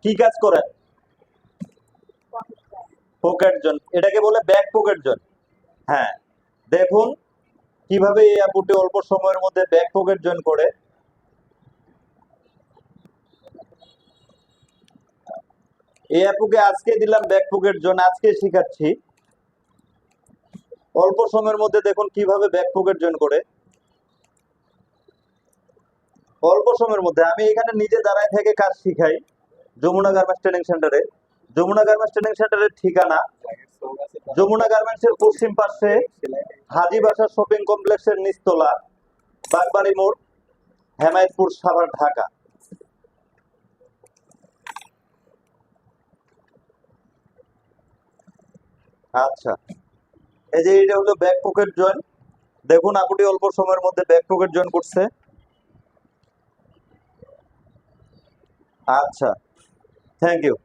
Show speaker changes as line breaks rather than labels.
কি কাজ করেন? পকেট জয়েন, এটাকে বলে ব্যাক পকেট জয়েন। হ্যাঁ, দেখুন কিভাবে এই আপুটি অল্প সময়ের মধ্যে ব্যাক পকেট জয়েন করে। এই আপুকে আজকে দিলাম ব্যাক পকেট জয়েন, আজকে শিখাচ্ছি। অল্প সময়ের মধ্যে দেখুন কিভাবে ব্যাক পকেট জয়েন করে। অল্প সময়ের মধ্যে আমি এখানে নিজে দাঁড়ায় থেকে কাজ শিখাই যমুনা গার্মেন্টস ট্রেনিং সেন্টারে। যমুনা গার্মেন্টস ট্রেনিং সেন্টারের ঠিকানা যমুনা গার্মেন্টস এর পশ্চিম পাশে হাজি বাসা শপিং কমপ্লেক্সের নিচতলা, বাগবাড়ি মোড়, হেমায়তপুর, সাভার, ঢাকা। আচ্ছা, এই যে এটা হলো ব্যাক পকেট জয়েন। দেখুন আপুটি অল্প সময়ের মধ্যে ব্যাক পকেট জয়েন করছে। আচ্ছা, থ্যাংক ইউ।